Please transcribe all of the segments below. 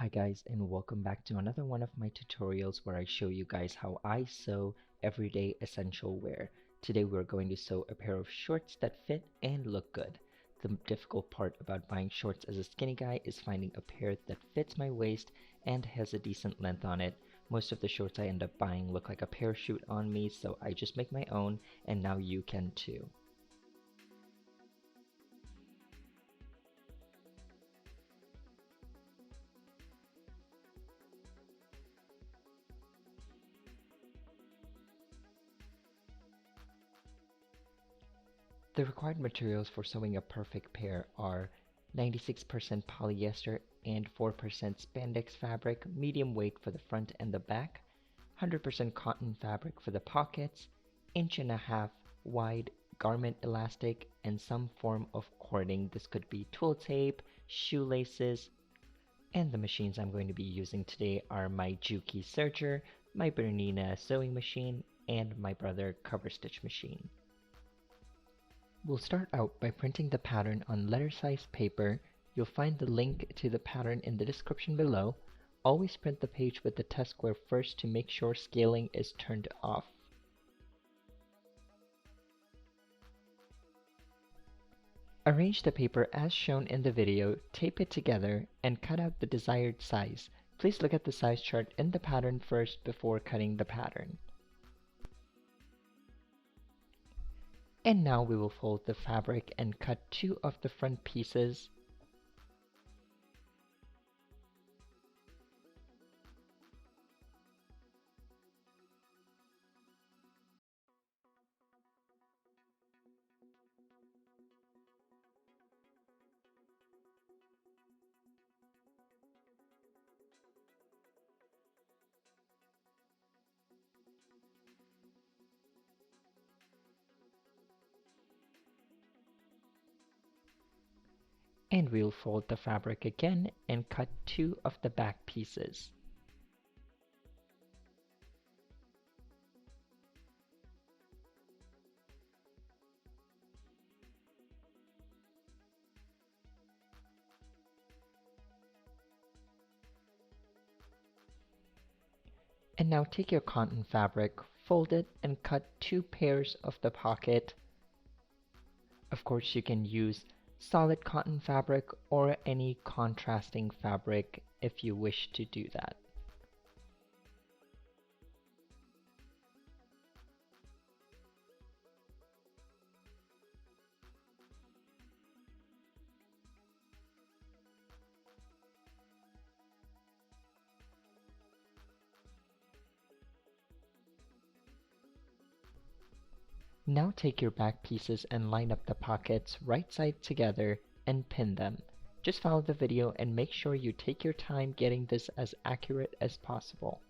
Hi guys, and welcome back to another one of my tutorials where I show you guys how I sew everyday essential wear. Today we're going to sew a pair of shorts that fit and look good. The difficult part about buying shorts as a skinny guy is finding a pair that fits my waist and has a decent length on it. Most of the shorts I end up buying look like a parachute on me, so I just make my own, and now you can too. The required materials for sewing a perfect pair are 96% polyester and 4% spandex fabric, medium weight for the front and the back, 100% cotton fabric for the pockets, inch-and-a-half wide garment elastic, and some form of cording. This could be twill tape, shoelaces, and the machines I'm going to be using today are my Juki serger, my Bernina sewing machine, and my brother cover stitch machine. We'll start out by printing the pattern on letter-size paper. You'll find the link to the pattern in the description below. Always print the page with the test square first to make sure scaling is turned off. Arrange the paper as shown in the video, tape it together, and cut out the desired size. Please look at the size chart in the pattern first before cutting the pattern. And now we will fold the fabric and cut two of the front pieces. And we'll fold the fabric again and cut two of the back pieces. And now take your cotton fabric, fold it, and cut two pairs of the pocket. Of course, you can use solid cotton fabric or any contrasting fabric if you wish to do that. Now take your back pieces and line up the pockets right side together and pin them. Just follow the video and make sure you take your time getting this as accurate as possible.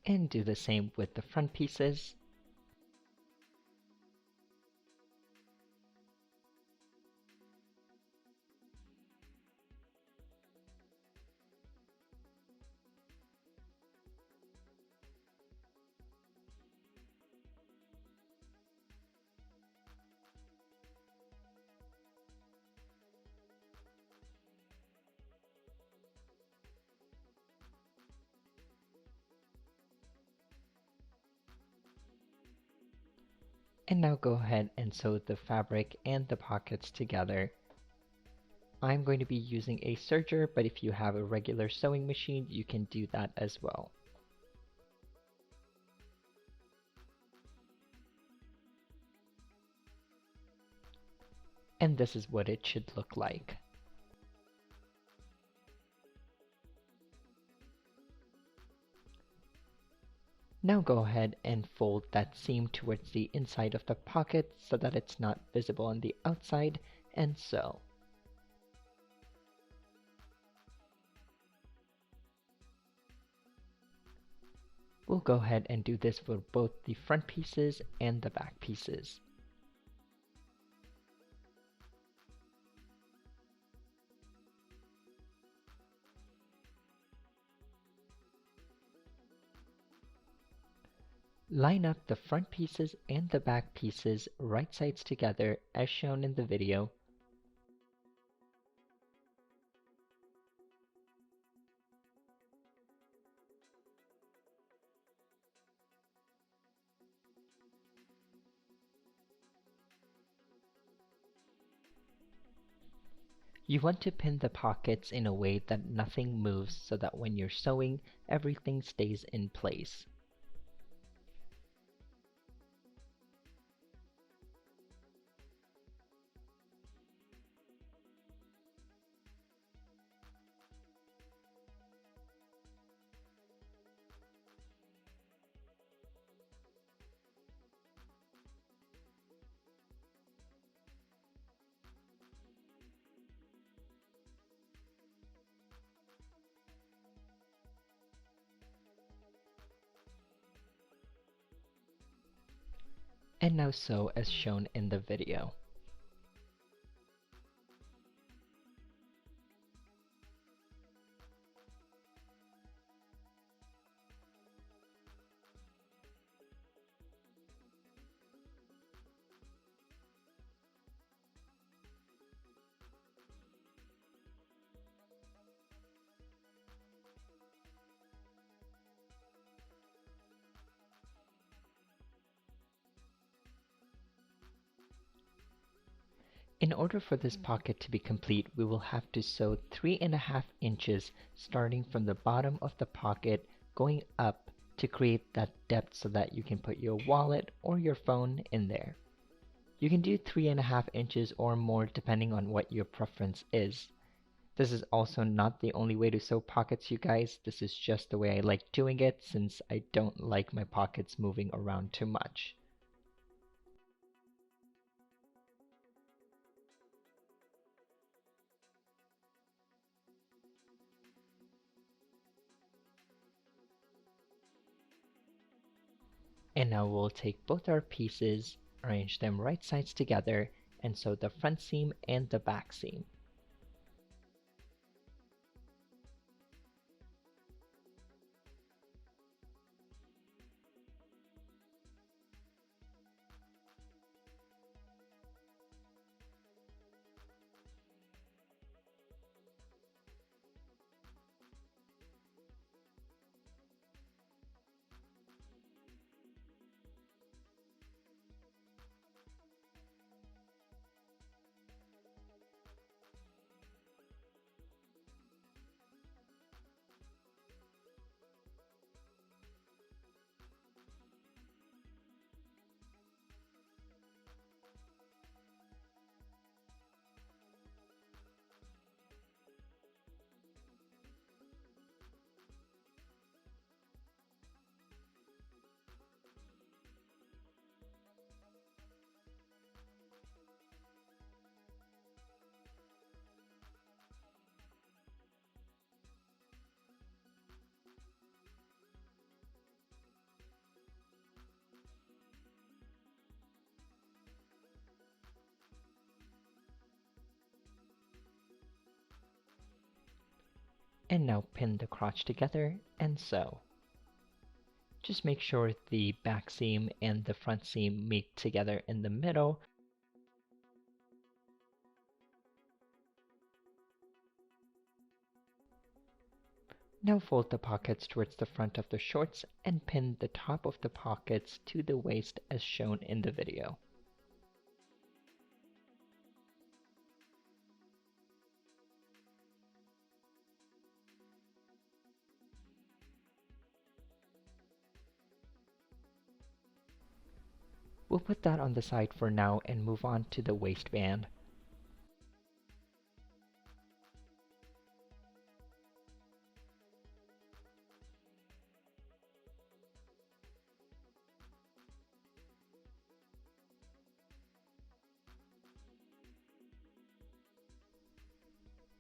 And do the same with the front pieces. And now go ahead and sew the fabric and the pockets together. I'm going to be using a serger, but if you have a regular sewing machine, you can do that as well. And this is what it should look like. Now go ahead and fold that seam towards the inside of the pocket so that it's not visible on the outside, and sew. We'll go ahead and do this for both the front pieces and the back pieces. Line up the front pieces and the back pieces right sides together as shown in the video. You want to pin the pockets in a way that nothing moves so that when you're sewing, everything stays in place. And now sew as shown in the video. In order for this pocket to be complete, we will have to sew 3.5 inches starting from the bottom of the pocket going up to create that depth so that you can put your wallet or your phone in there. You can do 3.5 inches or more depending on what your preference is. This is also not the only way to sew pockets, you guys. This is just the way I like doing it since I don't like my pockets moving around too much. And now we'll take both our pieces, arrange them right sides together, and sew the front seam and the back seam. And now pin the crotch together and sew. Just make sure the back seam and the front seam meet together in the middle. Now fold the pockets towards the front of the shorts and pin the top of the pockets to the waist as shown in the video. We'll put that on the side for now and move on to the waistband.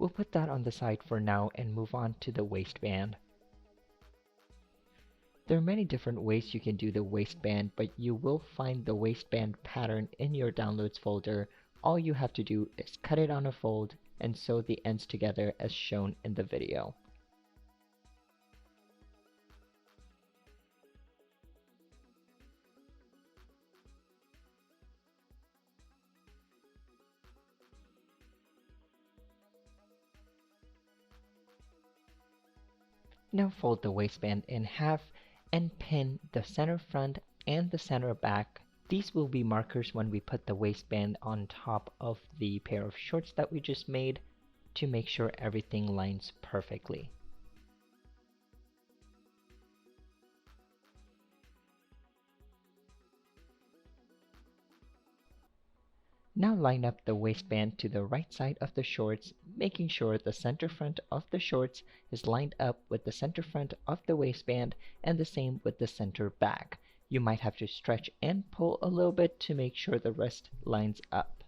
We'll put that on the side for now and move on to the waistband. There are many different ways you can do the waistband, but you will find the waistband pattern in your downloads folder. All you have to do is cut it on a fold and sew the ends together as shown in the video. Now fold the waistband in half and pin the center front and the center back. These will be markers when we put the waistband on top of the pair of shorts that we just made to make sure everything lines perfectly. Now line up the waistband to the right side of the shorts, making sure the center front of the shorts is lined up with the center front of the waistband and the same with the center back. You might have to stretch and pull a little bit to make sure the rest lines up.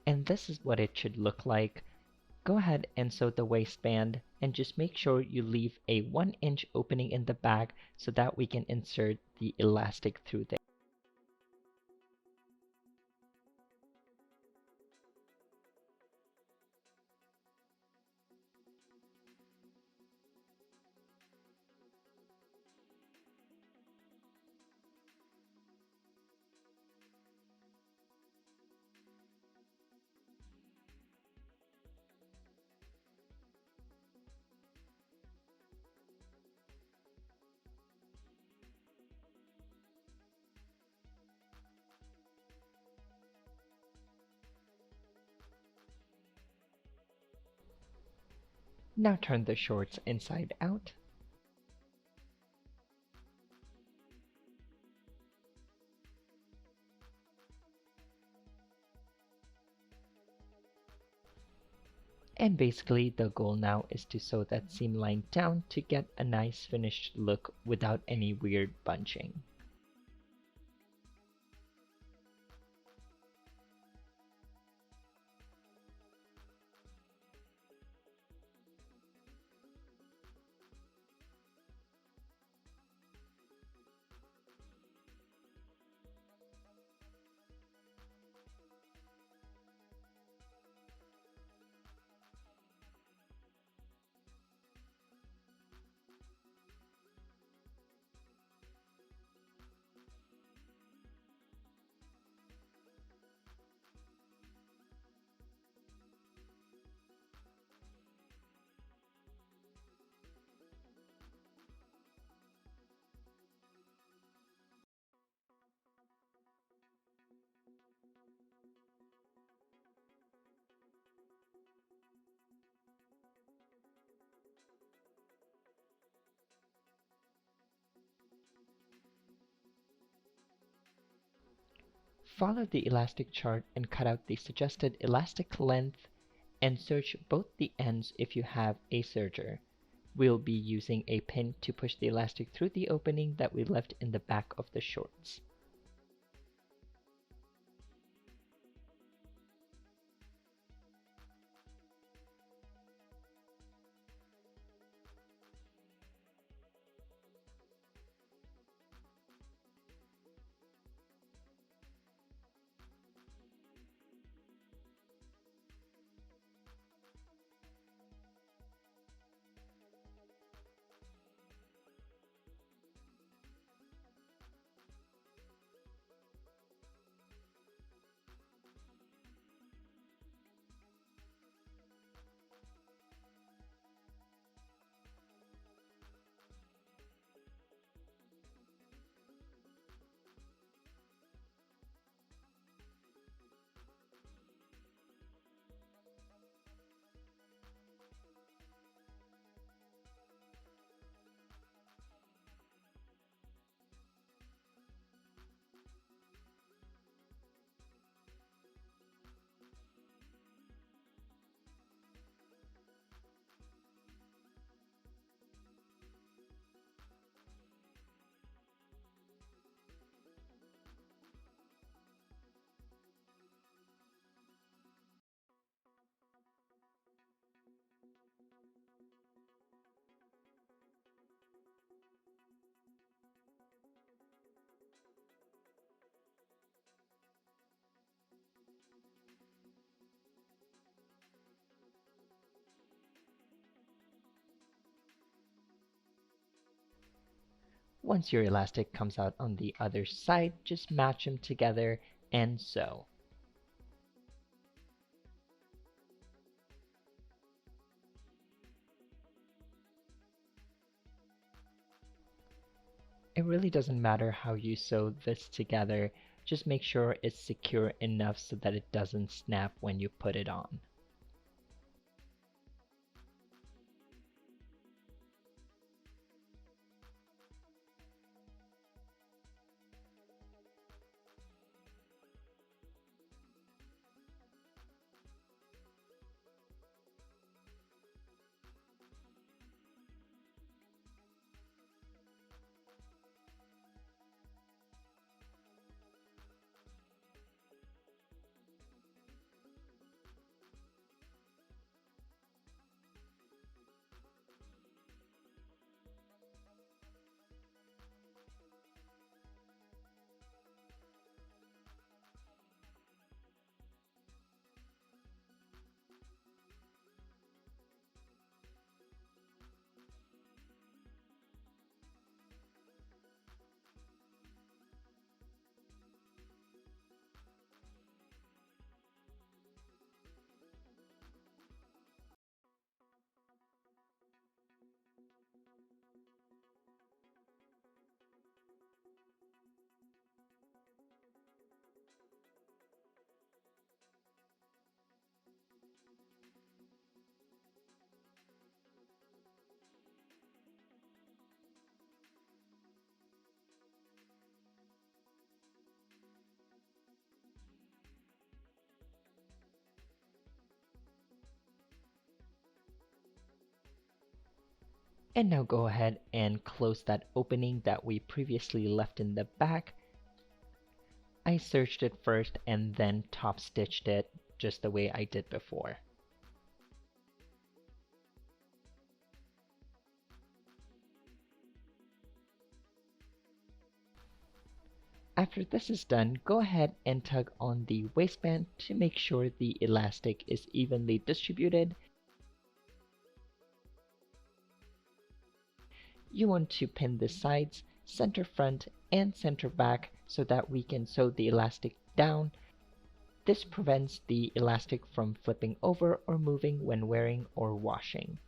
And this is what it should look like. Go ahead and sew the waistband and just make sure you leave a 1-inch opening in the back so that we can insert the elastic through there. Now turn the shorts inside out. And basically the goal now is to sew that seam line down to get a nice finished look without any weird bunching. Follow the elastic chart and cut out the suggested elastic length and serge both the ends if you have a serger. We'll be using a pin to push the elastic through the opening that we left in the back of the shorts. Once your elastic comes out on the other side, just match them together and sew. It really doesn't matter how you sew this together, just make sure it's secure enough so that it doesn't snap when you put it on. And now go ahead and close that opening that we previously left in the back. I serged it first and then top stitched it just the way I did before. After this is done, go ahead and tug on the waistband to make sure the elastic is evenly distributed. You want to pin the sides, center front, and center back so that we can sew the elastic down. This prevents the elastic from flipping over or moving when wearing or washing.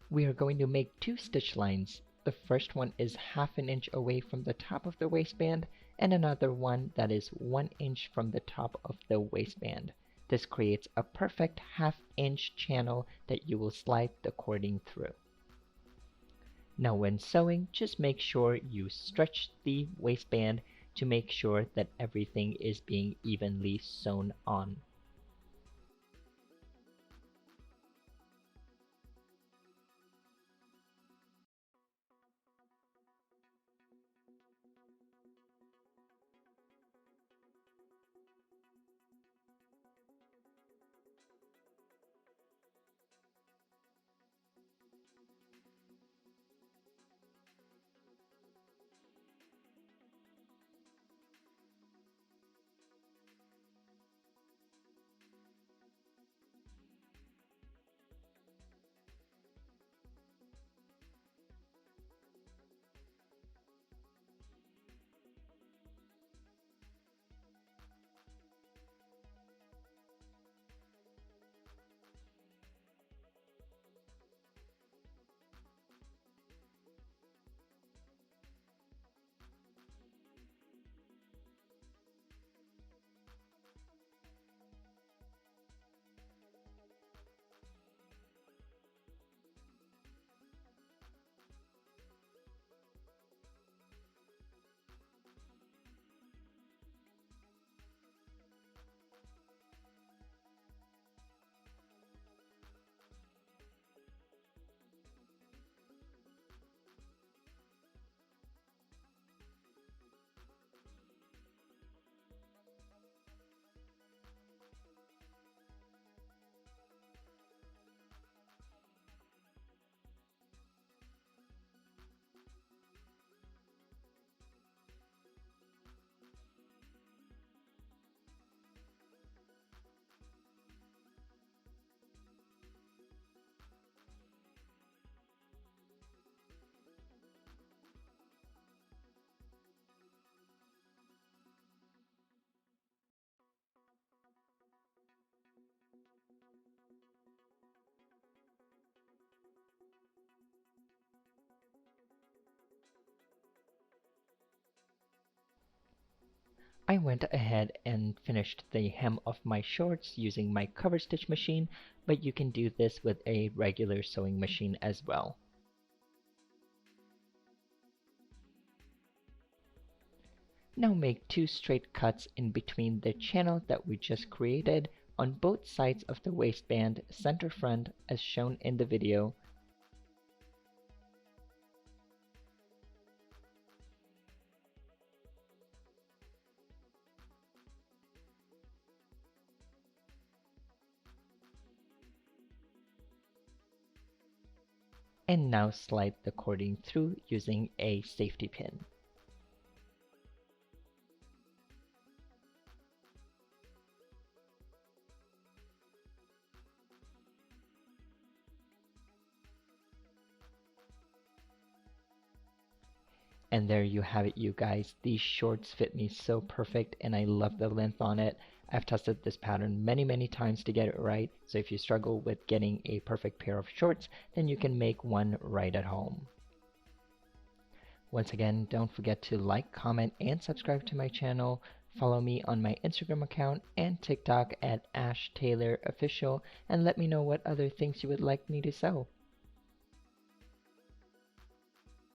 We are going to make two stitch lines. The first one is half an inch away from the top of the waistband, and another one that is 1 inch from the top of the waistband. This creates a perfect half-inch channel that you will slide the cording through. Now when sewing, just make sure you stretch the waistband to make sure that everything is being evenly sewn on. I went ahead and finished the hem of my shorts using my cover stitch machine, but you can do this with a regular sewing machine as well. Now make 2 straight cuts in between the channel that we just created on both sides of the waistband center front as shown in the video. And now slide the cording through using a safety pin. And there you have it, you guys. These shorts fit me so perfect and I love the length on it. I've tested this pattern many times to get it right, so if you struggle with getting a perfect pair of shorts, then you can make one right at home. Once again, don't forget to like, comment, and subscribe to my channel. Follow me on my Instagram account and TikTok at AshTaylorOfficial, and let me know what other things you would like me to sew.